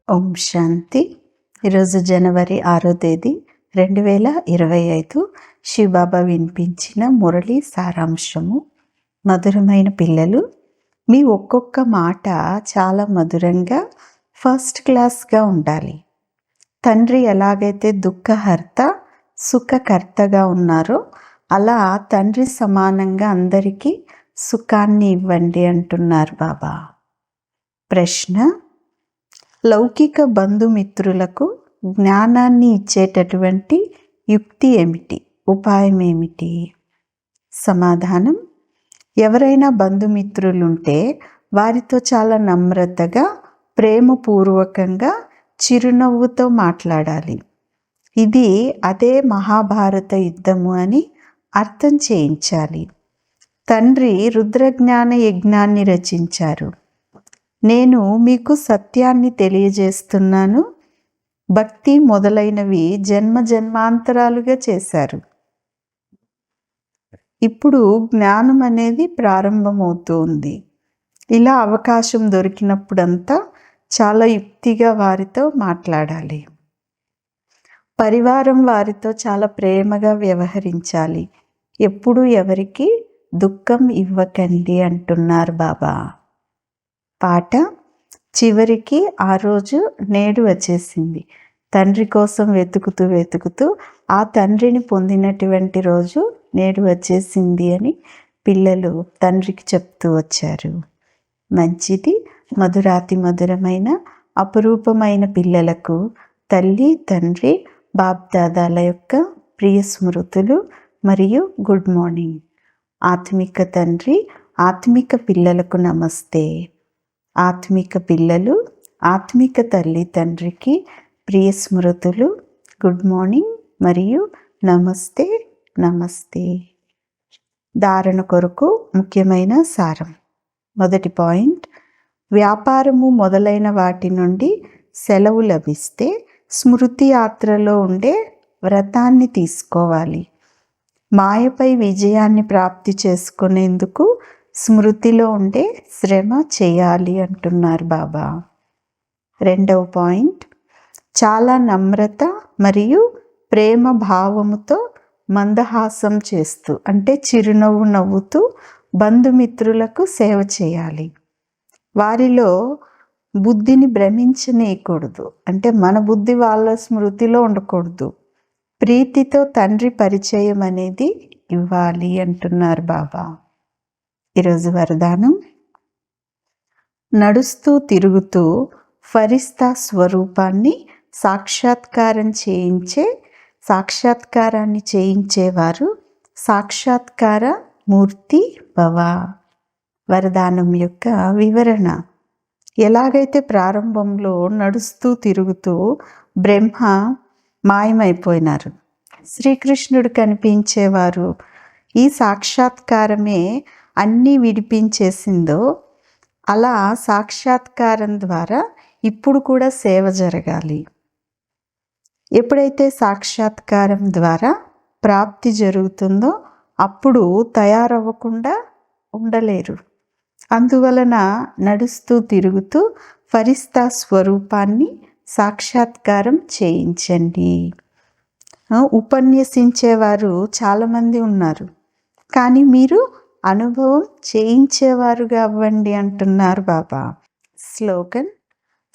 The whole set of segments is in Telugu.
ఓం శాంతి. ఈరోజు జనవరి 6వ తేదీ 2025. శివబాబా వినిపించిన మురళి సారాంశము. మధురమైన పిల్లలు, మీ ఒక్కొక్క మాట చాలా మధురంగా ఫస్ట్ క్లాస్గా ఉండాలి. తండ్రి ఎలాగైతే దుఃఖహర్త సుఖకర్తగా ఉన్నారో అలా తండ్రి సమానంగా అందరికీ సుఖాన్ని ఇవ్వండి అంటున్నారు బాబా. ప్రశ్న: లౌకిక బంధుమిత్రులకు జ్ఞానాన్ని ఇచ్చేటటువంటి యుక్తి ఏమిటి, ఉపాయం ఏమిటి? సమాధానం: ఎవరైనా బంధుమిత్రులుంటే వారితో చాలా నమ్రతగా, ప్రేమపూర్వకంగా, చిరునవ్వుతో మాట్లాడాలి. ఇది అదే మహాభారత యుద్ధము అని అర్థం చేయించాలి. తండ్రి రుద్రజ్ఞాన యజ్ఞాన్ని రచించారు. నేను మీకు సత్యాన్ని తెలియజేస్తున్నాను. భక్తి మొదలైనవి జన్మ జన్మాంతరాలుగా చేశారు. ఇప్పుడు జ్ఞానం అనేది ప్రారంభమవుతూ ఉంది. ఇలా అవకాశం దొరికినప్పుడంతా చాలా యుక్తిగా వారితో మాట్లాడాలి. పరివారం వారితో చాలా ప్రేమగా వ్యవహరించాలి. ఎప్పుడూ ఎవరికి దుఃఖం ఇవ్వకండి అంటున్నారు బాబా. పాట: చివరికి ఆ రోజు నేడు వచ్చేసింది. తండ్రి కోసం వెతుకుతూ వెతుకుతూ ఆ తండ్రిని పొందినటువంటి రోజు నేడు వచ్చేసింది అని పిల్లలు తండ్రికి చెప్తూ వచ్చారు. మంచిది. మధురాతి మధురమైన అపురూపమైన పిల్లలకు తల్లి, తండ్రి, బాప్దాదాల యొక్క ప్రియ స్మృతులు మరియు గుడ్ మార్నింగ్. ఆత్మిక తండ్రి, ఆత్మిక పిల్లలకు నమస్తే. ఆత్మిక పిల్లలు ఆత్మిక తల్లి తండ్రికి ప్రియ స్మృతులు, గుడ్ మార్నింగ్ మరియు నమస్తే నమస్తే. ధారణ కొరకు ముఖ్యమైన సారం. మొదటి పాయింట్: వ్యాపారము మొదలైన వాటి నుండి సెలవు లభిస్తే స్మృతి యాత్రలో ఉండే వ్రతాన్ని తీసుకోవాలి. మాయపై విజయాన్ని ప్రాప్తి చేసుకునేందుకు స్మృతిలో ఉండే శ్రమ చేయాలి అంటున్నారు బాబా. రెండవ పాయింట్: చాలా నమ్రత మరియు ప్రేమ భావముతో మందహాసం చేస్తూ, అంటే చిరునవ్వు నవ్వుతూ బంధుమిత్రులకు సేవ చేయాలి. వారిలో బుద్ధిని భ్రమించనీయకూడదు, అంటే మన బుద్ధి వాళ్ళ స్మృతిలో ఉండకూడదు. ప్రీతితో తండ్రి పరిచయం అనేది ఇవ్వాలి అంటున్నారు బాబా. ఈరోజు వరదానం: నడుస్తూ తిరుగుతూ ఫరిస్తా స్వరూపాన్ని సాక్షాత్కారాన్ని చేయించేవారు సాక్షాత్కార మూర్తి భవ. వరదానం యొక్క వివరణ: ఎలాగైతే ప్రారంభంలో నడుస్తూ తిరుగుతూ బ్రహ్మ మాయమైపోయినారు, శ్రీకృష్ణుడు కనిపించేవారు, ఈ సాక్షాత్కారమే అన్నీ విడిపించేసిందో, అలా సాక్షాత్కారం ద్వారా ఇప్పుడు కూడా సేవ జరగాలి. ఎప్పుడైతే సాక్షాత్కారం ద్వారా ప్రాప్తి జరుగుతుందో అప్పుడు తయారవ్వకుండా ఉండలేరు. అందువలన నడుస్తూ తిరుగుతూ ఫరిస్తా స్వరూపాన్ని సాక్షాత్కారం చేయించండి. ఉపన్యసించేవారు చాలామంది ఉన్నారు, కానీ మీరు అనుభవం చేయించేవారుగా అవ్వండి అంటున్నారు బాబా. స్లోగన్: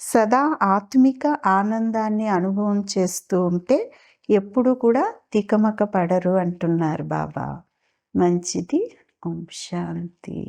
సదా ఆత్మిక ఆనందాన్ని అనుభవం చేస్తూ ఉంటే ఎప్పుడు కూడా తికమక పడరు అంటున్నారు బాబా. మంచిది. ఓం శాంతి.